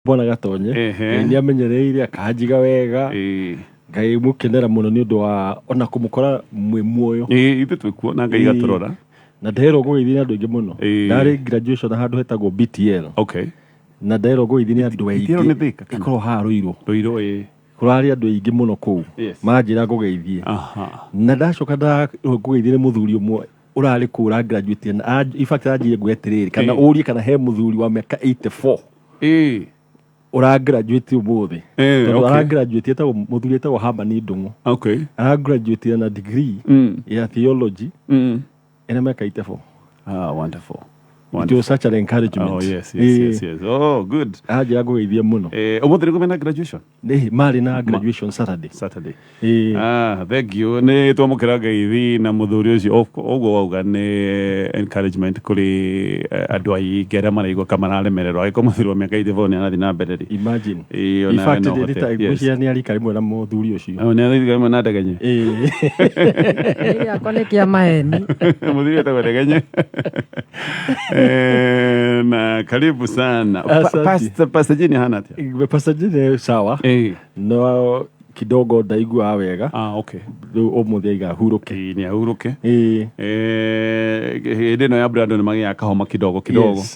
bona gatonye ni amenyereire akajiga wega ngai mukenera muno ni undu wa ona kumukora mwe muoyo ithu twikuo na ngai gaturora na ndero go ithina andu ingi muno ndari graduation handu hetagwo BTL na ndero go ithina andu aingi ikoro haruiro kurari andu aingi muno kuu manjira ngugeithie na ndacoka ngugeithire muthuri umwe urari kura graduate na in fact ajire gwetiriri kana uri kana he muthuri wa miaka 84 ura graduate umuthi ura graduate ta muthuri etagwo Hamani Ndung'u ara graduate na degree ya theology ina miaka 84 wonderful. It was such an encouragement. Oh, yes. Oh, good. Aje agoithia muno. Umuthiri kumena graduation? Mari na graduation Saturday. Thank you. Ne twamukira ngeithi na muthuri ucio ogwo wauga ne encouragement kuri andu ai ngera maraigwa kamararemererwa agiko muthiri wa miaka 84 ni arathi na mbere ri. Imagine. In fact ndita ni ari karimwe na muthuri ucio. Ne ari karimwe na ndegenye. Akone kia maheni. Muthuri etagwo ndegenye. Na karibu sana. Pastor Jini hana atia? Pastor Jini sawa. No kidogo ndaigua wega. Okay. Umuthi aiga huruke. Ni ahuruke. Hende no ya brando ni magi akahoma kidogo.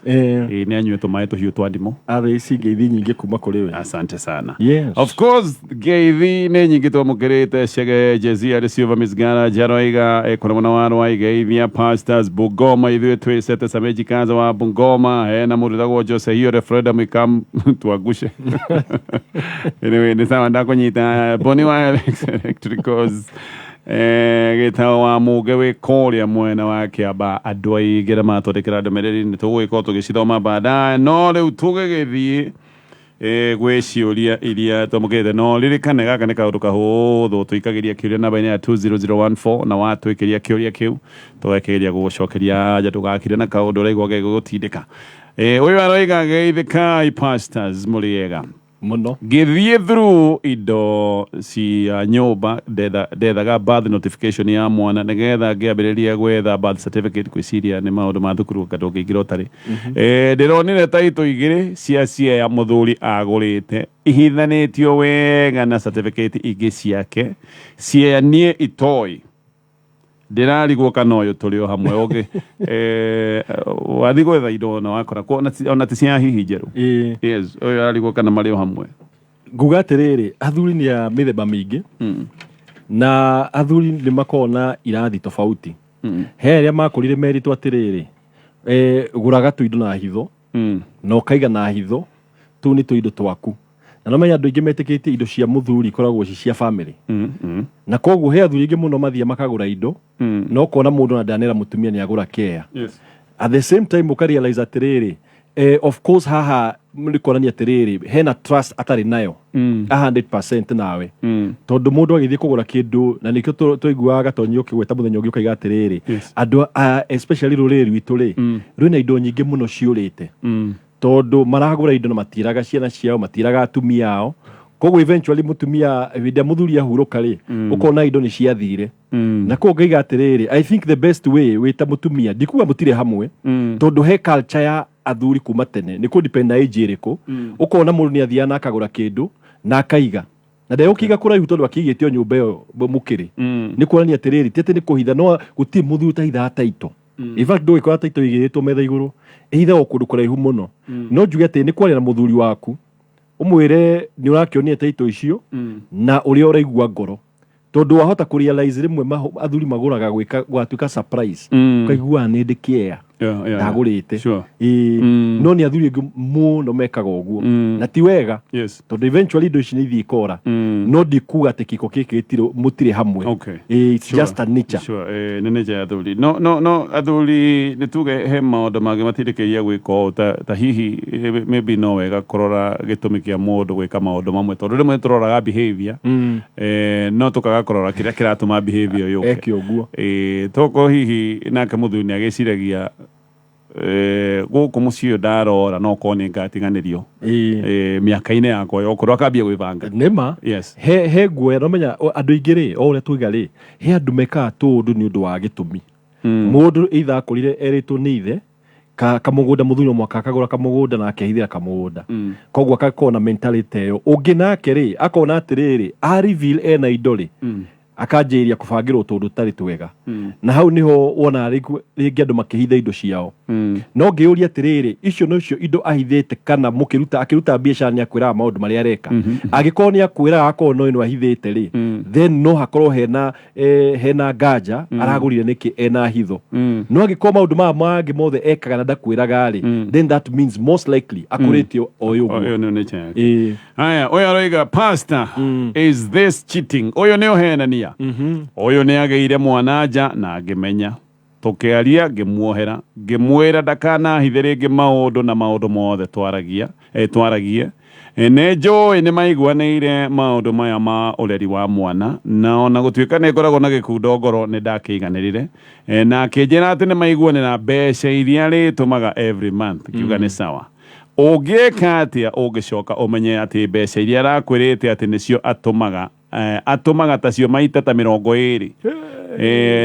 Ni anywe tumae tuhiu twa ndimo. Ici ngeithi nyingi kuma kuri we. Asante sana. Yes. Of course ngeithi ni nyingi twamukirite Chege Jezi ari Silva Misgara Jaroiga kuna mwana waro wa ngeithi pastors Bungoma ithuĩ twĩcete Sameji Kanza wa Bungoma na mũndũ tagwo Jose hiyo referendum ikam twagushe. Anyway ni sawa ndakunyita Boni wa Electricals gĩtao wa mũge wĩ kũrĩa mwena wa Kĩamba andũ aingĩ arĩa matwandĩkĩra ndũmĩrĩri nĩ tũgũgĩkorwo tũgĩcithoma baadaye no rĩu tũgĩgĩthiĩ gwĩ ciũria iria twamũkĩrĩte no ririkane gaka nĩ kaũndũ kahũthũ tũikagĩria kĩũria namba-inĩ ya 20014 na watwĩkĩria kĩũria kĩu tũgakĩgeria gũgũcokeria anja ndũgakire na kaũndũ ũraigua gegũgũtindĩka ũyũ aroiga geithĩkai pastors mũrĩega muno githie through indo cia nyumba ndethaga birth notification ya mwana nigetha ngiambiriria gwetha birth certificate kwiciria ni maundu ma thukuru katongĩingĩra ũtarĩ ndironire taito igĩrĩ cia ya muthuri agũrĩte ihithanĩtio wega na certificate ingĩ ciake cia nie itoi ndirarigwo kana ũyũ tũrĩ o hamwe ũngĩ wathi gwetha indo na wakora ona ti cia hihi njerũ yes ũyũ ararigwo kana marĩ o hamwe nguga atĩrĩrĩ athuri nĩ a mĩthemba mĩingĩ na athuri nĩ makoragwo na irathi tofauti he arĩa makũrire meritwo atĩrĩrĩ gũraga tũindo na hitho na ũkaiga na hitho tũu nĩ tũindo twaku na no menya andũ aingĩ metĩkĩtie indo cia mũthuri ikoragwo cia family na koguo he athuri aingĩ mũno mathiĩ makagũra indo no kona mũndũ na ndanera mũtumia nĩ agũra kea at the same time ũkarealize atĩrĩrĩ of course haha nĩkuonania atĩrĩrĩ hena trust atarĩ nayo 100% nawe tondũ mũndũ agĩthiĩ kũgũra kĩndũ na nĩkĩo tũiguaga Gatonyi ũkĩgweta mũthenya ũngĩ ũkaiga atĩrĩrĩ andũ especially rũrĩrĩ rwitũ rĩ rwĩna indo nyingĩ mũno ciũrĩte tondu maragura indo na matiraga ciana ciao matiraga atumia ao koguo eventually mutumia hĩndĩ muthuri ahuruka ri ukona indo ni ciathire na koguo ngaiga atĩrĩrĩ I think the best way wita mutumia ndikuga mutire hamwe tondu he culture ya athuri kuma tene ni ku depend na age ĩrĩkũ ukona mũndũ ni athiana akagura kĩndũ na akaiga na ndegũkiga kũraihu tondu akigĩte nyũmba ĩyo mũkĩrĩ ni kuonania atĩrĩrĩ tete ni kuhitha no gũtirĩ mũthuri ũtahithaga taito in fact ndũgĩkora taito igĩrĩtwo metha igũrũ ihitha kũndũ kũraihu mũno no njuge atĩ nĩ kwaria na mũthuri waku umwĩre nĩ ũrakĩonia taito icio na ũrĩa ũraigua ngoro tondu wahota kũrealize rĩmwe athuri magũraga gwatuĩka surprise ukaigua nĩ ndĩkĩea ndagũrĩte no nĩ athuri aingĩ mũno mekaga ũguo na ti wega tondu eventually indo ici nĩ ithiĩ ikora no ndikuga atĩ kĩko gĩkĩ mũtirĩ hamwe it's just a nature nĩ nature ya athuri no athuri nĩ tuge he maũndũ mangĩ matindĩkĩria gwĩka ũũ ta hihi maybe no wega kũrora gĩtũmi kĩa mũndũ gwĩka maũndũ mamwe tondu rĩmwe tũroraga behavior no tũkaga kũrora kĩrĩa kĩratũma behavior yũke eke ũguo toko hihi nake mũthuri nĩ agĩciragia gũkũ mũciĩ ndarora no kone ngatiganĩrio mĩaka-inĩ yakwa yokorwo akambia gwĩbanga nĩma he nguoya no menya andũ aingĩ rĩ o ũrĩa tũiga rĩ he andũ mekaga tũũndũ nĩ ũndũ wa gĩtũmi mũndũ either akũrire erĩtwo nĩ ithe kamugunda muthuri mwaka akagura kamugunda na akehithira kamugunda koguo akakona mentality yo ungi nake ri akona atiriri a reveal ena idoli akanjiria kubangirwo tundu tari twega na hau niho wona ringi andu makihitha indo ciao no ngiuria atiriri icio nocio indo ahithite kana akiruta biacara ni akwira maundu mari areka agikorwo ni akwira akorwo no ino ahithite ri then no hakorwo hena nganja aragurire niki ena hitho no agikorwo maundu mangi mothe ekaga na ndakwiraga ri then that means most likely akuritio oyo ni chake haya oyo aroiga pastor is this cheating oyo neo henania oyo ni ageire mwananja na agimenya tukiaria ngimuohera ngimwira ndakana hithere ngi maundu na maundu mothe twaragie ne njui ni maiguanĩire maundu maya ma ureri wa mwana na ona gũtuĩka nĩ ngoragwo na gĩkundo ngoro nĩ ndakĩiganĩrĩre na akĩnjĩra atĩ nĩ maiguanĩra mbeca iria rĩtũmaga every month kiuga nĩ sawa ũngĩka atĩa ũngĩcoka ũmenye atĩ mbeca iria arakwĩrĩte atĩ nĩcio atumaga tacio maita ta 20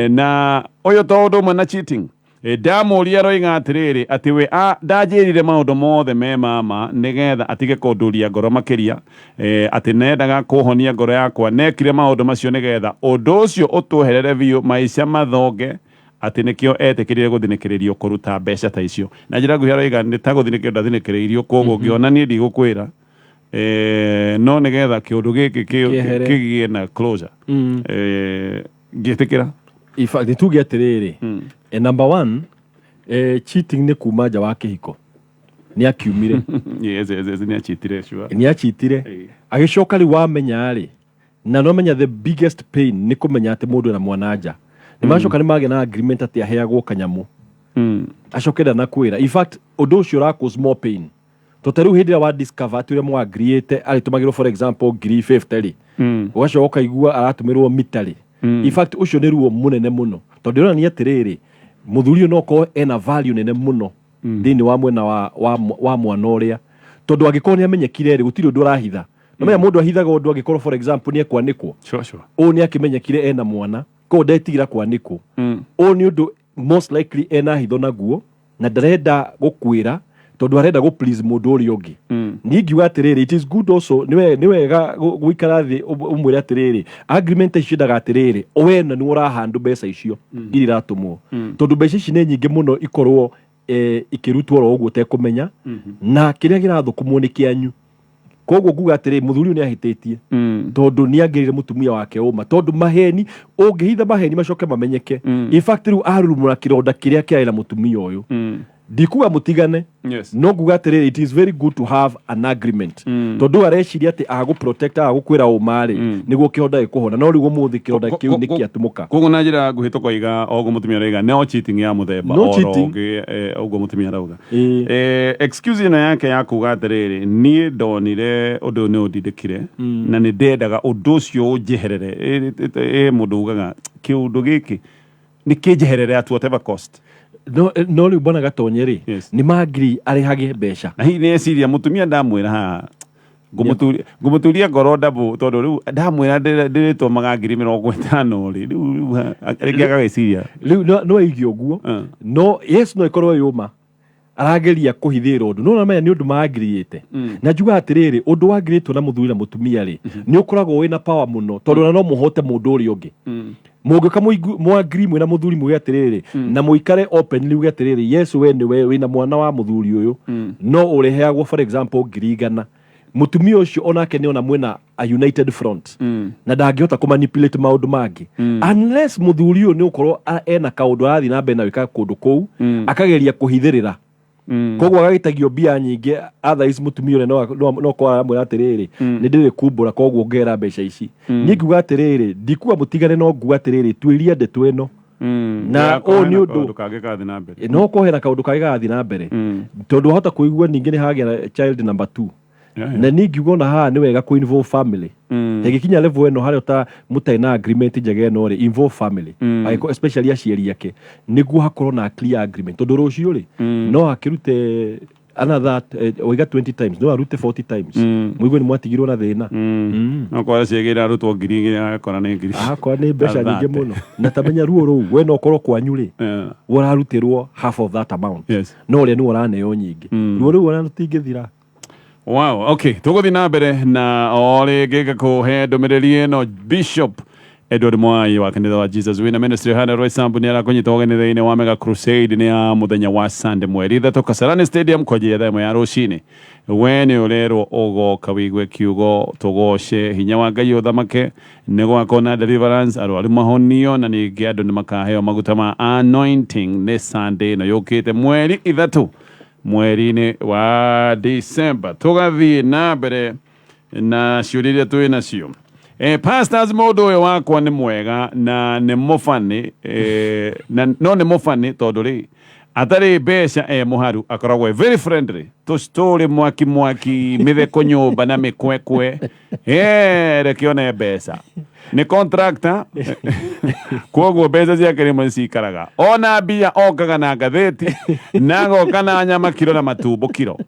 na ũyũ tondũ ũmwe na cheating ndamuria roiga atiriri ati we ndanjirire maundu mothe me mama nigetha atige kunduria ngoro makiria ati nendaga kuhonia ngoro yakwa nekire maundu macio nigetha undu ucio utuherere biu maica mathonge ati nikio etikirire guthinikirerio kuruta mbeca ta icio na njira nguhia roiga ni ta guthinikirerio ndathinikireirio koguo ngiona ni ndigukwira no nigetha kiundu giki kigie na closure ngitikira in fact nituge atiriri number 1 cheating ni kuma nja wa kihiko ni akiumire yes ni achitire sure ni achitire agicoka ri wamenya ri na no menya the biggest pain ni kumenya ati mundu na mwananja ni macoka ni mage na agreement ati aheagwo kanyamu acokeda na kwira in fact undu ucio ra cause more pain totaru hindi wa discover ati ure mwa agreete ari tumagiro for example grief 50 ugacoka igua aratumirwo mitari in fact ucio ni ruo munene muno tondu rona ni atiriri muthuri no ko ena value nene muno thini wa mwena wa mwana uria tondu agikorwo ni amenyekire ri gutiri undu arahitha no menya mundu ahithaga undu agikorwo for example ni ekwanikwo sure o ni akimenyekire ena mwana ko ndetigira kwanikwo o ni undu most likely ena hitho naguo na ndarenda gukwira tondu arenda go please mundu uri ungi ni ngiuga atiriri it is good also ni wega guikara thi umwire atiriri agreement icio ndaga atiriri owena ni urahandu mbeca icio iratumwo tondu mbeca ici ni nyingi muno ikorwo ikirutwo ro uguo tekumenya na kiria girathukumwo ni kianyu koguo nguga atiriri muthuri ni ahititie tondu ni angirire mutumia wake uma tondu maheni ungihitha maheni macoke mamenyeke in fact riu arurumura kironda kiria kiaira mutumia uyu dikuga mutigane no nguga atiriri it is very good to have an agreement tondu areciria ati agu protect agu kwira umari niguo kihonda gikuhona no riu muthi kironda kiu nikiatumuka koguo na njira nguhituka iga ogo mutumia raiga no cheating ya muthemba orongi ogo mutumia rauga excuse ino yake ya kuga atiriri ni ndonire undu ni undindikire na ni ndendaga undu ucio unjiherere mundu ugaga kiundu giki ni kinjiherere at whatever cost no riu bona gatonyeri ni magiri arihage mbeca na hi ni ciria mutumia ndamwira ha ngumuturia ngoro ndabu tondu riu ndamwira ndiritũmaga 50 riu aringiaga giciria riu no igio guo no yes no ikorwo yuma arageria kuhithira undu no namenya ni undu maagiriite na njuga atiriri undu wagiritwo na muthuri na mutumia ri ni ukoragwo wina power muno tondu no muhote mundu uri ungi mugika muagiri mwina muthuri muge atiriri na muikare openly uge atiriri yes we ni we wina mwana wa muthuri uyu no ureheagwo for example girigana mutumia ucio onake ni ona mwena a united front na ndangihota kumanipulate maundu mangi unless muthuri uyu ni ukorwo ena kaundu arathi na mbere na wika kundu kou akageria kuhithirira koguo agagitagio bia nyingi otherwise mutumia no kwa mwira atiriri ni ndiri kumbura koguo ngera mbeca ici ni nguga atiriri ndikuwa mutigane no nguga atiriri twiria ndetu ino na o ni undu kangikathi na mbere no kohera kaundu kangikathi na mbere tondu hota kuigua ningi ni hagia child number 2 na ni ngiuga na ha ni wega ku involve family hegikinya level eno hari uta mutaina agreement njege no ri involve family especially aciari yake niguo hakorwo na clear agreement tondu rucio ri no akirute another oiga 20 times no arute 40 times muigo ni mwatigirwo na thina no kwa ciegera arutwo ngiri akora nĩ ngiri akora nĩ mbeca nyingĩ mũno na tamenya ruo rũu we no korwo kwanyu rĩ ũrarutirwo half of that amount no ũrĩa nĩ ũraneo nyingĩ ruo rũu ona rũtingĩthira. Wow, okay, tuguthi na mbere na rĩngĩ ngakũhe ndũmĩrĩri ĩno. Bishop Edward Mwai wa kanitha wa Jesus Winner Ministry hana Roysambu nĩ arakũnyita ũgeni thĩinĩ wa Mega Crusade nĩ ya mũthenya wa Sunday mweri 3 Kasarani Stadium kwa njĩra ĩmwe ya rũcinĩ. We nĩ ũrerwo ũgoka wĩigue kiugo tũgoce hinya wa Ngai ũthamake nĩ gwakorwo na deliverance arwaru mahonio na ningĩ andũ nĩ makaheo maguta ma anointing nĩ Sunday ĩno yũkĩte mweri 3 mweri-inĩ wa December. Tũgathiĩ na mbere na ciũria iria twĩ nacio. Pastors mũndũ ũyũ wakwa nĩ mwega na nĩ mũbani no nĩ mũbani tondũ rĩ atarĩ mbeca mũharu akoragwo very friendly tũrĩ mwaki mĩtheko nyũmba na mĩkwekwe reke one mbeca nĩ contractor koguo mbeca ciake rĩmwe cikaraga ona mbia okaga na ngathĩti na agoka na nyama kiro na matumbo kiro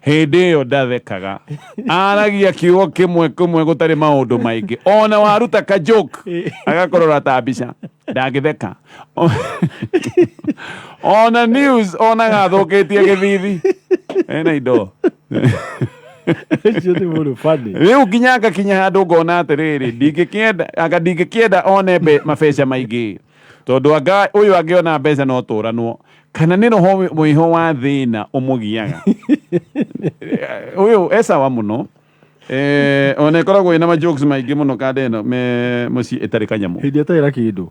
hĩndĩ ĩyo ndathekaga aragia kiugo kĩmwe gũtarĩ maũndũ maingĩ ona waruta ka joke agakorora ta mbica ndangĩtheka ona news ona gathũkĩtie gĩthithi ena indo rĩu nginya ngakinya handũ ngona atĩrĩrĩ ndingĩkĩenda one mabeca maingĩ tondũ ũyũ angĩona mbeca no tũranwo kana nĩ roho mũiho wa thĩna ũmũgiaga ũyũ esawa mũno ona ĩkoragwo ĩna majokes maingĩ mũno kanda ĩno mũciĩ ĩtarĩ kanyamũ hĩndĩ ĩtarĩ na kĩndũ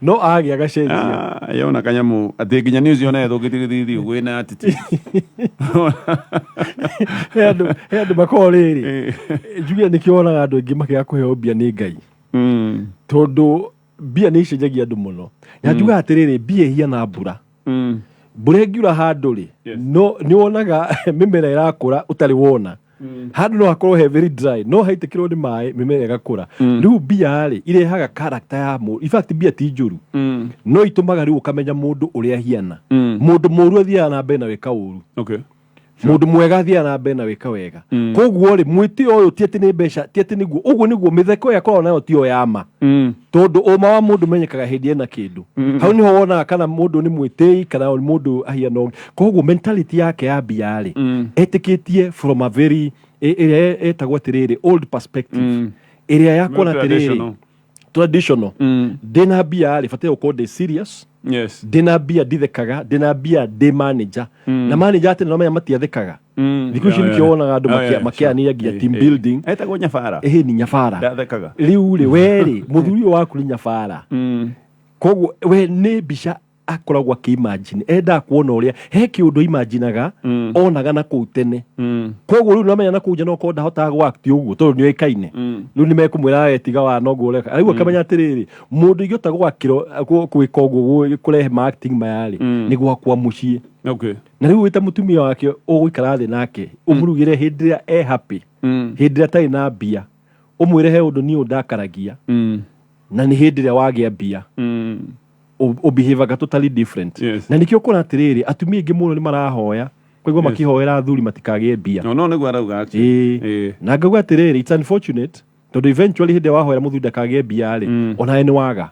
no agĩa gacenjia yona kanyamũ atĩ nginya news yona ĩthũkĩtie gĩthithi ũguo ĩna atiti he andũ makorwo rĩrĩ njuge nĩkĩo wonaga andũ aingĩ makĩaga kũheo mbia nĩ Ngai tondũ mbia nĩ icenjagia andũ mũno na njuga atĩrĩrĩ mbia ihiana mbura mbura ĩngiura handũ rĩ no nĩ wonaga mĩmera ĩrakũra ũtarĩ wona handũ no hakorwo he very dry no haitĩkĩrwo nĩ maĩ mĩmera ĩgakũra rĩu mbia rĩ irehaga character ya mũndũ in fact mbia ti njũru no itũmaga rĩu ũkamenya mũndũ ũrĩa ahiana mũndũ mũũru athiaga na mbere na wĩka ũũru mũndũ mwega athiaga na mbere na wĩka wega koguo rĩ mwĩtĩo ũyũ ti atĩ nĩ mbeca ti atĩ nĩguo ũguo nĩguo mĩtheko ĩyo akoragwo nayo tiyo ya ma tondũ ũma wa mũndũ menyekaga hĩndĩ ena kĩndũ hau nĩho wonaga kana mũndũ nĩ mwĩtĩi kana mũndũ ahiana ũngĩ koguo mentality yake ya mbia rĩ etĩkĩtie from a very ĩrĩa etagwo atĩrĩrĩ old perspective ĩrĩa yakuona atĩrĩrĩ traditional ndĩna mbia rĩ bataire gũkorwo ndĩ serious ndĩna mbia ndithekaga ndĩna mbia ndĩ manager na manager atĩ no menya matiathekaga thikũ ici nĩkĩo wonaga andũ makĩanĩria nginya team building etagwo nyabara nĩ nyabara ndathekaga rĩu rĩ we rĩ mũthuri ũyũ waku nĩ nyabara koguo we nĩ mbica akoragwo akĩimagine endaga kuona ũrĩa he kĩũndũ imaginaga onaga na kũu tene koguo rĩu namenya na kũu nja no korwo ndahotaga gũact ũguo tondũ nĩ oĩkaine rĩu nĩ mekũmwĩra wetiga wa noguo ũreka rĩu akamenya atĩrĩrĩ mũndũ ingĩhota gwĩka ũguo kũrehe ma-acting maya rĩ nĩ gwakwa mũciĩ na rĩu wĩta mũtumia wake ũgũikara thĩ nake ũmũrugĩre hĩndĩ ĩrĩa e happy hĩndĩ ĩrĩa atarĩ na mbia ũmwĩre he ũndũ niĩ ũndakaragia na nĩ hĩndĩ ĩrĩa wagĩa mbia ũbehavior totally different na nĩkĩo ũkona atĩrĩrĩ atumia aingĩ mũno nĩ marahoya kũigua makĩhoera athuri matikagĩe mbia no nĩguo arauga na ngauga atĩrĩrĩ it's unfortunate tondũ eventually hĩndĩ ĩrĩa wahoera mũthuri ndakagĩe mbia rĩ onawe nĩ waga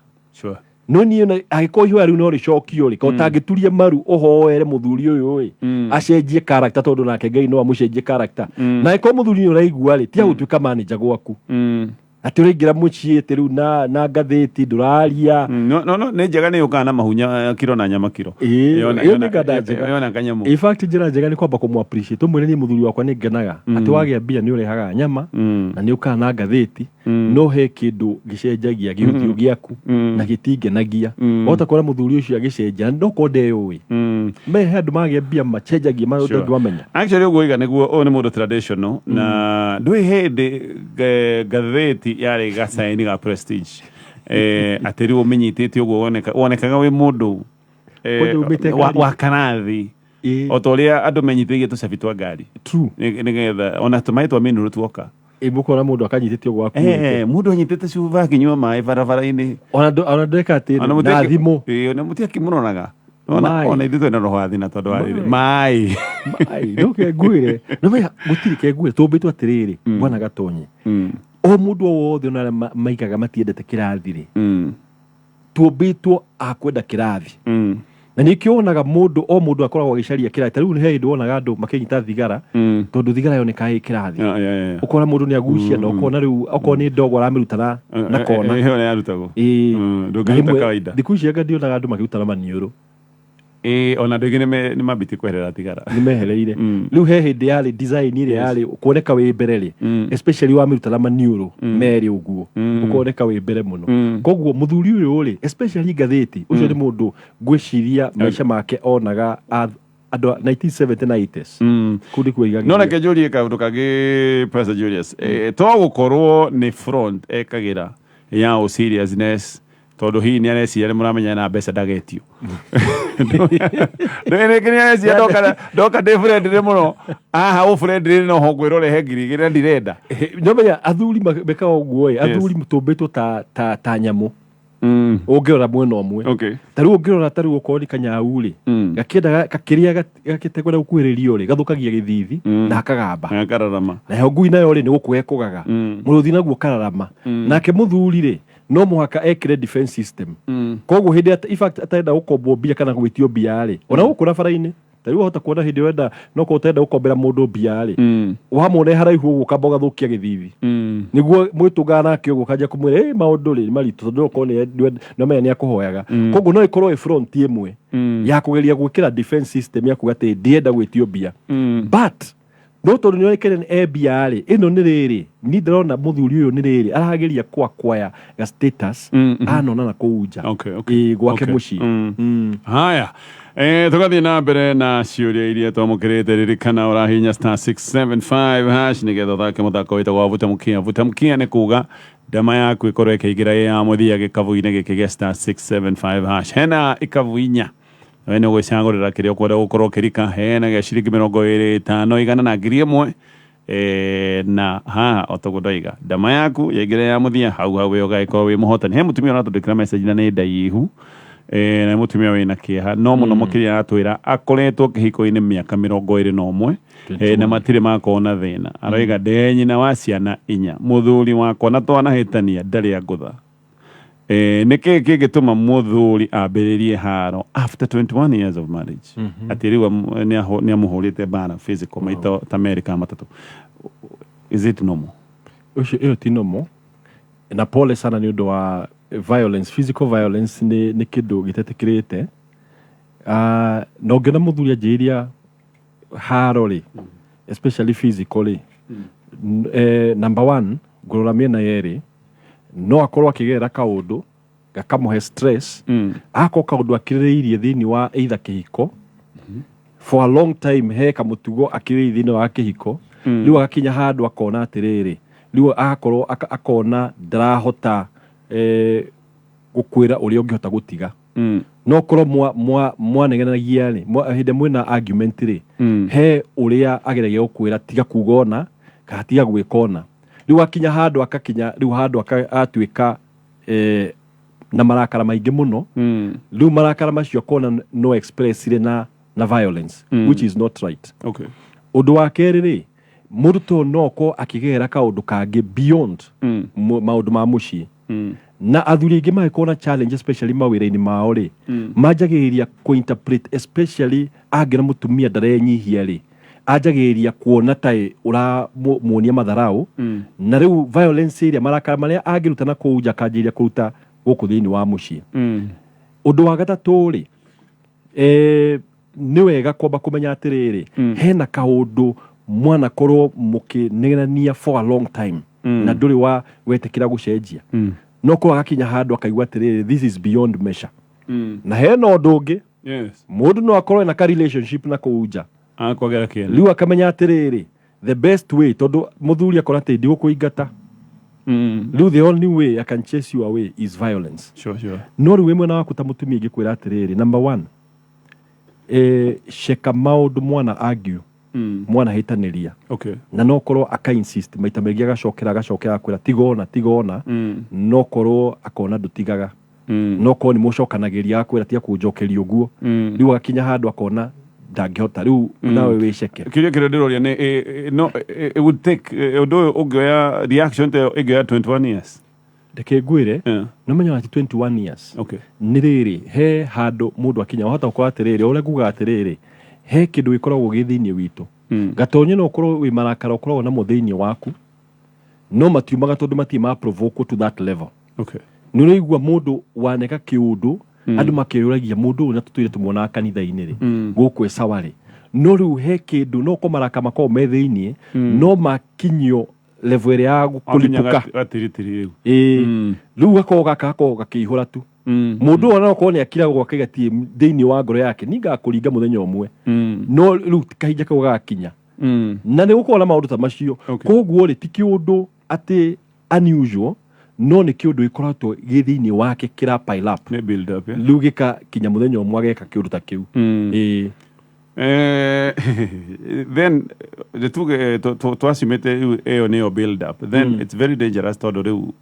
no niĩ angĩkorwo ihoya rĩu no rĩcokio rĩ kana ũtangĩturia maru ũhoere mũthuri ũyũ rĩ acenjie character tondũ nake Ngai no amũcenjie character na angĩkorwo mũthuri nĩ ũraigua rĩ tiga gũtuĩka manager gwaku atĩ ũraingĩra mũciĩ atĩ rĩu na ngathĩti ndũraria no nĩ njega nĩ ũkaga na mahunya kiro na nyama kiro ĩyo nĩ nganda njega yona kanyamũ in fact njĩra njega nĩ kwamba kũmũ appreciate ũmwĩre niĩ mũthuri wakwa nĩ ngenaga atĩ wagĩa mbia nĩ ũrehaga nyama na nĩ ũkaga na ngathĩti no he kĩndũ gĩcenjagia gĩũthiũ gĩaku na gĩtingenagia wahota kuona mũthuri ũcio agĩcenjia no korwo ndeũĩ mehe andũ magĩa mbia macenjagia maũndũ ndwamenya actually ũguo iga nĩguo ũyũ nĩ mũndũ traditional na ndwĩ hĩndĩ ngathĩti yarĩ gacaini ga prestige atĩ rĩu ũmenyitĩte ũguo wonekaga wĩ mũndũ wa kanathi o ta ũrĩa andũ menyithĩgie tũcabi twa ngari nĩgetha ona tũmaĩ twa mĩnũrũ tuoka mũkona mũndũ akanyitĩte ũguo akuĩte mũndũ anyitĩte cuba akĩnyua maĩ barabara-inĩ ona ndeka atĩ na thimũ ona mũtiakĩmũronaga ona ithuĩ twĩna roho athina tondũ wa rĩrĩ mai ndoke ngwire no me gutiri ke ngwire tũmbĩtwo atĩrĩrĩ bwana Gatonyi o mũndũ wothe ona maikaga matiendete kĩrathi-rĩ tũmbĩtwo akwenda kĩrathi na nĩkĩonaga mũndũ akoragwo agĩcaria kĩrathi tarĩu he hĩndĩ wonaga andũ makĩnyita thigara tondũ thigara yonekaga ĩ kĩrathi ũkona mũndũ nĩagucia na ũkona rĩu okorwo nĩ ndogo aramĩrutana na kona ĩyo nĩ yarutagwo ndũngĩruta kawaida thikũ ici anga ndionaga andũ makĩrutana maniũrũ ona andũ aingĩ nĩ mambĩtie kweherera thigara nĩmehereire rĩu he hĩndĩ yarĩ design ĩrĩa yarĩ kuoneka wĩ mbere-rĩ especially wamĩrutana maniũrũ merĩ ũguo ũkoneka wĩ mbere mũno koguo mũthuri ũyũ-rĩ especially ngathĩti ũcio nĩ mũndũ ngwĩciria maica make onaga andũ 1970 na 80s kũndĩ kuigaga no reke njũrie kaũndũ kangĩ Pastor Julius to gũkorwo nĩ front ekagĩra ya seriousness tondũ hihi nĩ areciria nĩ mũramenya na mbeca ndagetio ndoka ndĩ friendly mũno aha friendly no ho ngwĩrorehe ngiri igĩrĩ ndirenda nomenya athuri mekaga ũguo athuri tũmbĩtwo ta nyamũ ũngĩrora mwena ũmwe tarĩu ũngĩrora tarĩu okorwo nĩ kanyau-rĩ gakĩenda gakĩrĩa gakĩtegũra gũkuhĩrĩrio-rĩ gathũkagia gĩthithi na akagamba nayo ngui nayo-rĩ nĩ gũkũ gekũgaga mũrũthi naguo kararama nake mũthuri-rĩ no mũhaka ekĩre defense system koguo hĩndĩ in fact atenda gũkombwo mbia kana gwĩtio mbia-rĩ ona gũkũ bara-inĩ tarĩu wahota kuona hĩndĩ wenda no korwo ũtenda gũkombera mũndũ mbia-rĩ wamwona haraihu ũguo ũkamba ũgathũkia gĩthithi nĩguo mwĩtũngaga nake ũguo ũkanjia kũmwĩra maũndũ-rĩ nĩ maritũ tondũ okorwo nĩamenya nĩakũhoyaga koguo no ĩkorwo ĩ front ĩmwe ya kũgeria gwĩkĩra defense system ya kuga atĩ ndienda gwĩtio mbia but no tondũ nĩoĩkaine nĩ mbia-rĩ ĩno nĩ rĩrĩ ni ndĩrona mũthuri ũyũ nĩ rĩrĩ arageria kwaya ga status anona na kũu nja gwake mũciĩ haya tũgathiĩ na mbere na ciũria iria twamũkĩrĩte ririkana ũrahihinya *675# nĩgetha ũthake mũthako wĩtagwo wa vuta mũkia nĩ kuga ndama yaku ĩkorwo ĩkĩingĩra ya mũthia gĩkabũ-inĩ gĩkĩ gĩa *675# hena ikabu inya we nĩ ũgwĩcagũrĩra kĩrĩa ũkwenda gũkorwo ũkĩrika hena gĩa ciringi 50 100 na 1000 na haha otogũdoiga ndama yaku yaingĩra ya mũthia hau we ũgagĩkorwo wĩ mũhotani he mũtumia ũratũndĩkĩra message na nĩ ndaihu na mũtumia wĩna kĩeha no mũno mũkĩria aratwĩra akoretwo kĩhiko-inĩ mĩaka 21 na matirĩ makona thĩna aroiga ndĩ nyina wa ciana 4 mũthuri wakwa na twanahĩtania ndarĩ angũtha nĩkĩ kĩngĩtũma mũthuri ambĩrĩrie haro after 21 years of marriage atĩ rĩu nĩamũhũrĩte mbara physical maita ta merĩ kana matatũ is it normal ũcio ĩyo ti normal na pole sana nĩ ũndũ wa violence physical violence nĩ kĩndũ gĩtetĩkĩrĩte na ũngĩona mũthuri anjĩrĩria haro-rĩ especially physically number 1 ngũrora mĩena yerĩ no akorwo akĩgerera kaũndũ gakamũhe stress akorwo kaũndũ akĩrĩrĩirie thĩinĩ wa either kĩhiko for a long time he kamũtugo akĩrĩrĩirie thĩinĩ wa kĩhiko rĩu agakinya handũ akona atĩrĩrĩ rĩu agakorwo akona ndarahota gũkwĩra ũrĩa ũngĩhota gũtiga no korwo mwanegenagia-rĩ hĩndĩ mwĩna argument-rĩ he ũrĩa ageragia gũkwĩra tiga kuga ona kana tiga gwĩka ona rĩu akinya handũ akakinya rĩu handũ atuĩka na marakara maingĩ mũno rĩu marakara macio akona no express na violence which is not right ũndũ wa kerĩ-rĩ mũrutwo no ko akĩgerera kaũndũ kangĩ beyond maũndũ ma mũciĩ na athuri aingĩ magĩkorwo na challenge especially mawĩra-inĩ mao-rĩ manjagĩrĩria kũinterpret especially angĩra mũtumia ndarenyihia-rĩ anjagĩrĩria kuona ta ũramuonia matharau na rĩu violence ĩrĩa marakara marĩa angĩruta na kũu nja akanjĩrĩria kũruta gũkũ thĩinĩ wa mũciĩ ũndũ wa gatatũ-rĩ nĩ wega kwamba kũmenya atĩrĩrĩ hena kaũndũ mwana korwo mũkĩnegenania for a long time na ndũrĩ wa wetĩkĩra gũcenjia no korwo agakinya handũ akaigua atĩrĩrĩ this is beyond measure na hena ũndũ ũngĩ mũndũ no akorwo na ka relationship na kũu nja rĩu akamenya atĩrĩrĩ the best way tondũ mũthuri akora atĩ ndigũkũingata rĩu the only way I can chase you away is violence no rĩu mwena waku ta mũtumia ingĩkwĩra atĩrĩrĩ number 1 ceka maũndũ mwana argue mwana hĩtanĩria na no korwo aka-insist maita maingĩ agacokera kwĩra tiga ona no korwo akona ndũtigaga no ko ni mucokanagiria kwira tia kunjokeria uguo riu akinya handu akona ndangihota riu nawe wiceke kiria ndiroria ni no it would take undu ungioya reaction te igioya 21 years ndeke ngwire no menya ati 21 years ni riri he handu mundu akinya wahota gukora atiriri ule nguga atiriri he kindu gikoragwo githiini witu gatonye no ukorwo wi marakara ukorwo na muthiini waku no matiumaga tondu matima provoke to that level ni ureigua mundu waneka kiundu andu makiyuragia mundu na tutuire tumwona kanitha-ini ri guku esawari no riu he kindu no komaraka mako methiini no makinyo level ya gukulipuka atiritiri riu gako gakihura tu mundu ona ko ni akira gwake gati thiini wa ngoro yake ninga kuringa muthenya umwe no riu kahinja kau gakinya na ni gukora maundu ta macio koguo ri ti kiundu ati unusual no ni kiundu ikoratwo githiini wake kira pile up ne build up riu gika kinya muthenya umwe ageka kiundu ta kiu then the two asimete eo neo build up then it's very dangerous todo riu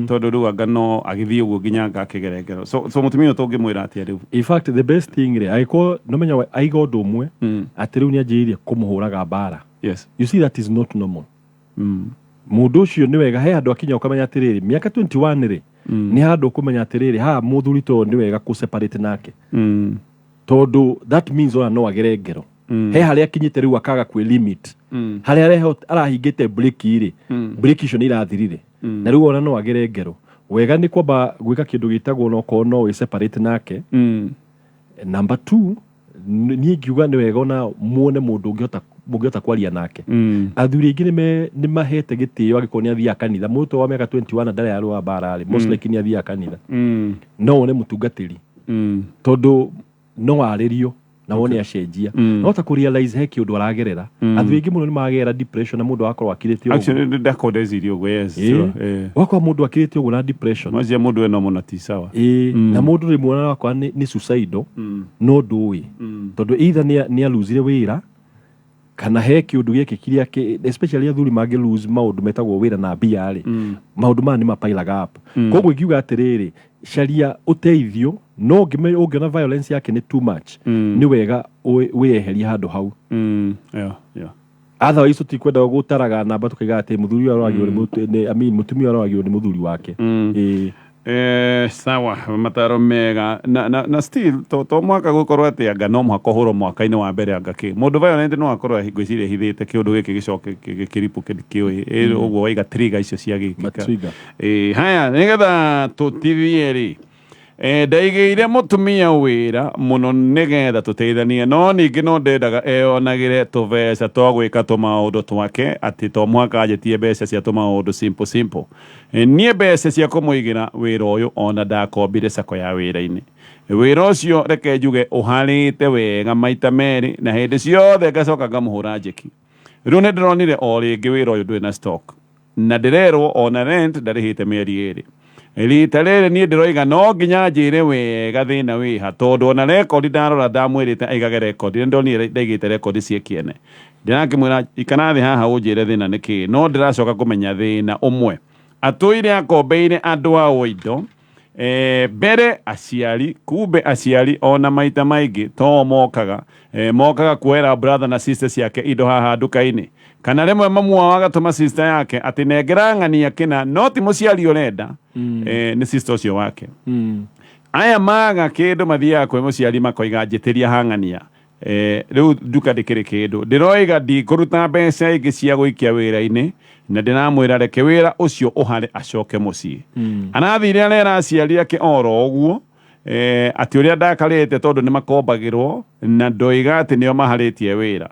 todo riu agano agithie uguo nginya ngakigerekero so mutumia utongi mwira atia riu in fact the best thing ri aiko no menya aigo ndu umwe ati riu ni anjirie kumuhuraga bara yes you see that is not normal mundu ucio ni wega he andu akinya ukamenya atiriri miaka 21 ri ni handu kumenya atiriri ha muthuri to ni wega ku separate nake tondu that means ona no agere ngero he haria akinyite riu akaga kwi limit haria arahingite break iri break icio ni irathirire na riu ona no agere ngero wega ni kwamba gwika kindu gitagwo no ko no we separate nake number 2 ni ngiuga ni wega ona muone mundu ungiota kwaria nake athuri ingi ni mahete gitio agikonia thia kanitha muto wa miaka 21 ndare ya ruwa barari most likely ni athia kanitha no one mutungatiri tondu no aririo na wone acenjia no ta ku realize he kiundu aragerera athuri ingi muno ni magera depression na mundu akorwo akirite actually ndakodezirio gwe yes wako mundu akirite ugo na depression mazia mundu eno mona ti sawa na mundu rimwe wakwa ni suicide no ndui tondu either ni aluzire wira kana he kiundu giki kiria especially athuri mage lose maundu metagwo wira na bia ri maundu ma ni mapailaga up koguo ngiuga atiriri sharia uteithio no ungiona violence yake ni too much ni wega weheria handu hau yeah otherwise utikwenda gutaraga namba tukiga ati muthuri aragio ni mutumia aragio ni muthuri wake sawa mataro mega na still to mwaka gukorwo ati anga no mwaka huro mwaka-ini wa mbere anga ki mundu violent no akorwo ngwiciria hithite kiundu giki gicoke kiripu kioi uguo waiga trigger icio cia gikika haya nigetha tutithie ri ndaigeire mutumia wira muno nigetha tuteithanie no ningi no ndendaga eonagire tubeca twa gwika tumaundu twake ati to mwaka ajetie mbeca cia tumaundu simple nie mbeca cia kumuigira wira uyu ona ndakombire sako ya wira-ini wira ucio reke njuge uharite wega maita meri na hindi ciothe ngacoka ngamuhura njeki riu ni ndironire o ringi wira uyu ndwina stock na ndirerwo ona rent ndarihite mieri iri rita riri nie ndiroiga no nginya njire wega thina wiha tondu ona record ndarora ndamwirite aigage record ndonire ndaigite record ciekiene ndirakimwira ikanathi haha unjire thina niki no ndiracoka kumenya thina umwe atuire akombeire andu a indo mbere aciari kumbe aciari ona maita maingi to mokaga kuera brother na sisters yake indo haha nduka-ini kana rimwe mamu wao agatuma sister yake ati nengera ng'ania kina no ti muciari urenda ni sister ucio wake aya maga kindu mathiaga kwi muciari makoiga njitiria hang'ania riu nduka ndikiri kindu ndiroiga ndikuruta mbeca ingi cia guikia wira-ini na ndiramwira reke wira ucio uhare acoke mucii anathire arera aciari ake oro uguo ati uria ndakarite tondu ni makombagirwo na ndoiga ati nio maharitie wira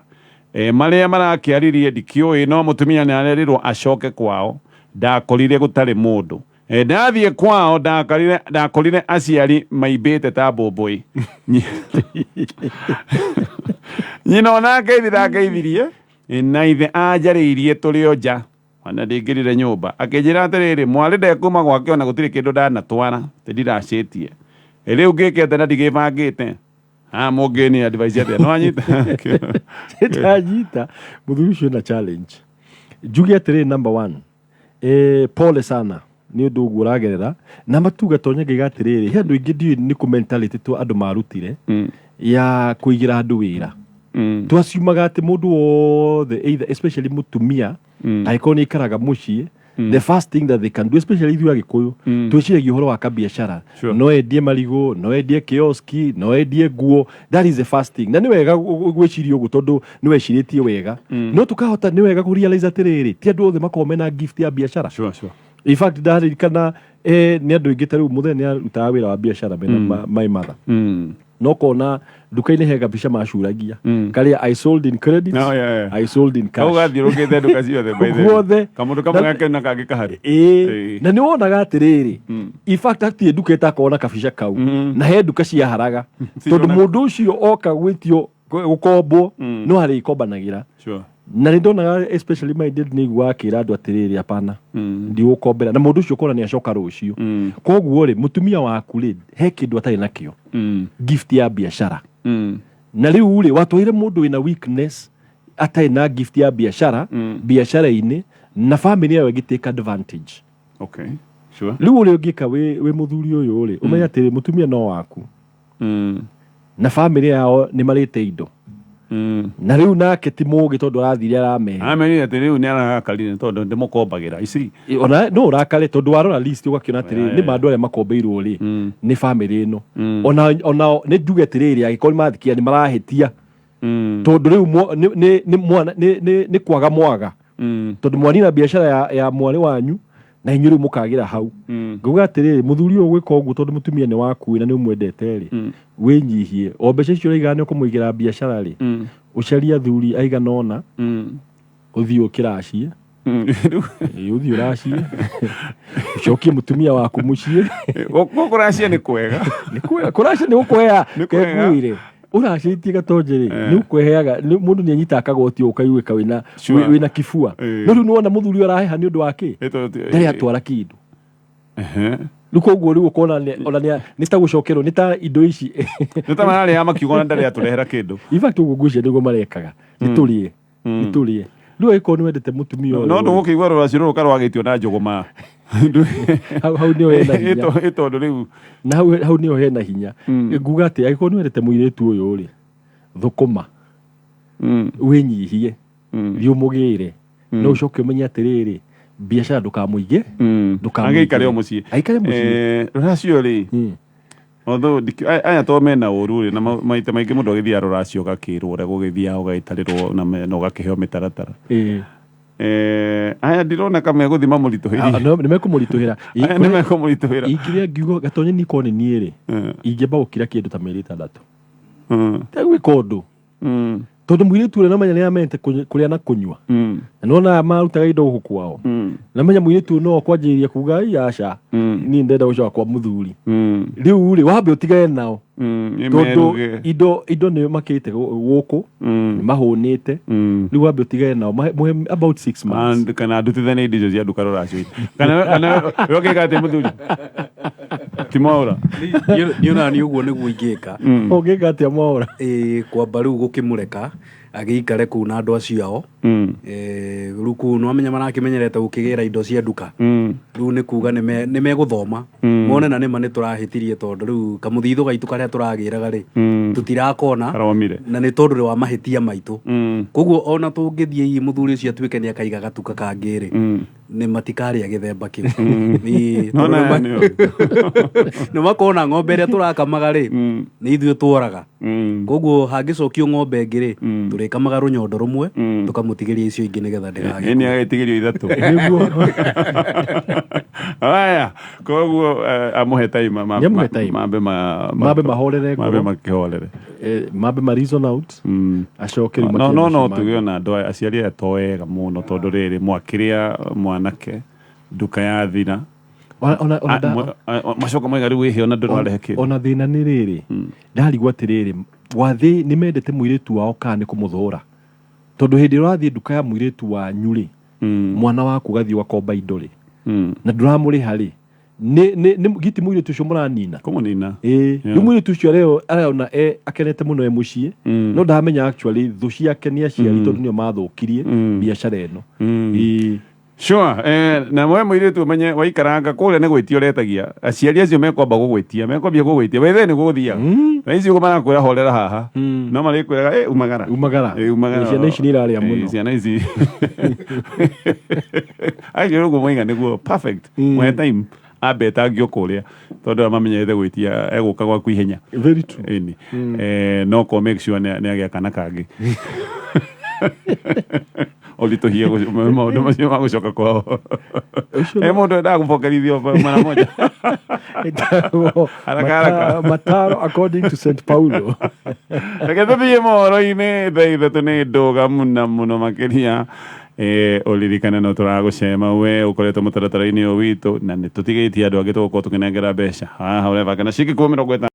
maria marakiaririe ndikiui no mutumia ni arerirwo acoke kwao ndakorire gutari mundu ndathie kwao ndakorire aciari maimbite ta mbũmbũi nyina onake ithirageithirie na ithe anjariirie turi o nja ona ndingirire nyumba akinjira atiriri mwari ndekuma gwake ona gutiri kindu ndanatwara ndiracitie riu ngikete na ndigibangite mungini advice ati no anyita ndanyita muthuri ucio na challenge njuge atiri number 1 pole sana nĩ ũndũ ũguo ũragerera na matuga tonya gĩgatirĩrĩ he andũ ingĩ ndiũĩ nĩ kũ mentality tu andũ marutire ya kũigĩra andũ wĩra twaciumaga atĩ mũndũ wothe either especially mũtumia angĩkorwo nĩ ikaraga mũciĩ the first thing that they can do especially ithuĩ Agĩkũyũ twĩciragia ũhoro wa kabiacara no endie marigũ no endie kioski no endie nguo that is the first thing na nĩ wega gwĩciria ũguo tondũ nĩ wecirĩtie wega no tũkahota nĩ wega kũrealize atĩrĩrĩ ti andũ othe makoragwo mena gift ya biacara in fact ndaririkana nĩ andũ aingĩ ta rĩu mũthenya nĩ arutaga wĩra wa biacara mena my mother no kona duka-inĩ he gabica macuragia karĩa I sold in credit I sold in cash ũgathiũrũkĩte nduka ciothe guothe kamũndũ kamwe gake na kangĩ kahari na nĩ wonaga atĩrĩrĩ in fact hatirĩ nduka ĩtakorwo na kabica kau na he nduka ciaharaga tondũ mũndũ ũcio oka gwĩtio gũkombwo no harĩkombanagĩra na nĩ ndonaga especially my dad nĩ iguaga akĩra andũ atĩrĩrĩ apana ndigũkombera na mũndũ ũcio kona nĩ acoka rũciũ koguo rĩ mũtumia waku rĩ he kĩndũ atarĩ nakĩo gift ya biacara na rĩu rĩ watwaire mũndũ wĩna weakness atarĩ na gift ya biacara biacara-inĩ na family yao ĩgĩtake advantage rĩu ũrĩa ũngĩka wĩ mũthuri ũyũ rĩ ũmenye atĩrĩ mũtumia no waku na family yao nĩ marĩte indo na rĩu nake ti mũgĩ tondũ arathire aramehe amenire atĩ rĩu nĩ ararakarire tondũ ndĩmũkombagĩra ici ona no ũrakare tondũ warora list ũgakĩona atĩrĩrĩ nĩ andũ arĩa makombeirwo rĩ nĩ family ĩno ona nĩ njuge atĩrĩrĩ angĩkorwo nĩ mathikia nĩ marahĩtia tondũ rĩu nĩ kwaga mwaga tondũ mwanina biacara ya mwarĩ wanyu na inyuĩ rĩu mũkagĩra hau ngauga atĩrĩrĩ mũthuri ũyũ gwĩka ũguo tondũ mũtumia nĩ waku na nĩ ũmwendete rĩ wĩnyihie o mbeca icio ũraigana nĩ ũkũmũigĩra biacara rĩ ũcarie athuri aigana ũna ũthiĩ ũkĩracie ũthiĩ ũracie ũcokie mũtumia waku mũciĩ kũracia nĩ kwega kũracia nĩ gũkũhea kegwĩre ũracĩtie gatonjeri nĩ ũkweheaga mũndũ nĩ anyitaga kagoti ũkaiguĩka wĩna kibua no rĩu nĩwona mũthuri araheha nĩ ũndũ wa kĩ ndarĩ atwara kĩndũ rĩu koguo rĩu ũkona ona nĩ ta gũcokerwo nĩ ta indo ici nĩ ta mararĩa makiuga ndarĩ atũrehera kĩndũ in fact ũguo ngwĩciria nĩguo marekaga nĩtũrĩe rĩu angĩkorwo nĩ wendete mũtumia ũyũ no ndũgũkĩigua rũracio rũrũ karwagĩtio na njũgũma hau nĩho hena hinya ĩtondũ rĩu na hau nĩho hena hinya nguga atĩ angĩkorwo nĩ wendete mũirĩtu ũyũ rĩ thũkũma wĩnyihie thiĩ ũmũgĩre no ũcoke ũmenye atĩrĩrĩ biacara ndũkamũige angĩikare o mũciĩ aikare mũciĩ rũracio rĩ aya to mena ũru rĩ na maita maingĩ mũndũ agĩthiaga rũracio ũgakĩrwo ũrĩa gũgĩthiaga ũgagĩtarĩrwo na ũgakĩheo mĩtaratara aya ndirona ka megũthima mũritũhĩri nĩ mekũmũritũhĩra nĩ mekũmũritũhĩra ingĩrĩa ngiugo gatonye nĩ ikorwo nĩ niĩ rĩ ingĩamba gũkira kĩndũ ta mĩeri 6 tegwĩka ũndũ tondũ mũirĩtu ũrĩa namenya nĩ amenete kũrĩa na kũnyua na nona marutaga indo gũkũ kwao namenya mũirĩtu no kwanjĩrĩria kuga aca niĩ ndenda gũcoka kwa mũthuri rĩu rĩ wambe ũtigane nao tondũ indo nĩ makĩte gũkũ nĩ mahũnĩte rĩu wambe ũtigane nao mũhe about 6 months kana ndutithanie indo icio cia nduka rũracio kana ũgĩka atĩ mũthuri ti Mwaũra niĩ onani ũguo nĩguo ingĩka ũngĩka atĩa Mwaũra kwamba rĩu gũkĩmũreka agĩikare kũu na andũ acio ao rĩu kũu nĩwamenya marakĩmenyerete gũkĩgĩra indo cia nduka rĩu nĩ kuga nĩ megũthoma mone na nĩma nĩ tũrahĩtirie tondũ rĩu kamũthithũ gaitũ karĩa tũragĩraga rĩ tũtirakona na nĩ tondũ wa mahĩtia maitũ koguo ona tũngĩthiĩ mũthuri ũcio atuĩke nĩ akaiga gatuka kangĩ rĩ nĩ matikarĩa gĩthemba kĩu nĩ makona ng'ombe ĩrĩa tũrakamaga rĩ nĩ ithuĩ tworaga koguo hangĩcokio ng'ombe ĩngĩ rĩ tũrĩkamaga rũnyondo rũmwe tũkamũtigĩria icio ingĩ nĩgetha ndĩgagĩkue nĩ agĩtigĩrio 3 aya koguo amũhe taima mambe mahorere mambe makĩhorere mambe ma reason out acoke no tuge ona andũ aciari aya to wega mũno tondũ rĩrĩ mwakĩrĩa mwanake nduka ya thina macoka maiga rĩu ĩhĩ ona ndũ nĩwarehe kĩndũ ona thĩna nĩ rĩrĩ ndarigwo atĩrĩrĩ wathĩ nĩ mendete mũirĩtu wao kana nĩ kũmũthũra tondũ hĩndĩ ũrathiĩ nduka ya mũirĩtu wanyu rĩ mwana waku gathiĩ ũgakomba indo rĩ na ndũramũrĩha rĩ giti mũirĩtu ũcio mũranina kũmũnina rĩu mũirĩtu ũcio rĩo arona akenete mũno mũciĩ no ndamenya actually thũ ciake nĩ aciari tondũ nĩo mathũkirie biacara ĩno Sure, na mwe mũirĩtu ũmenye waikaranga kũrĩa nĩ gwĩtia ũretagia aciari acio mekwamba mekwambia gũgwĩtia wethe nĩ gũgũthiaga na ici ũguo marakwĩra horera haha no marĩkwĩraga umagara ciana ici nĩ irarĩa mũno ciana ici acio ũguo mwaiga nĩguo perfect mwe time ambetangio kũrĩa tondũ mamenyerete gwĩtia egũka gwaku ihenya very true no ko make sure nĩ agĩa kana kangĩ olituhie maũndũ macio ma gũcoka kwao mũndũ endaga gũbokerithio mara moja haraka mataro according to St Paulo reke tũthiĩ mohoro-inĩ thaa ithatũ nĩ ndũga mũno makĩria ũririkane no tũragũcema we ũkoretwo mũtaratara-inĩ ũyũ witũ na nĩ tũtigĩtie andũ angĩ tũgũkorwo tũkĩnengera mbeca haha ũreba kana cingĩkorwo 50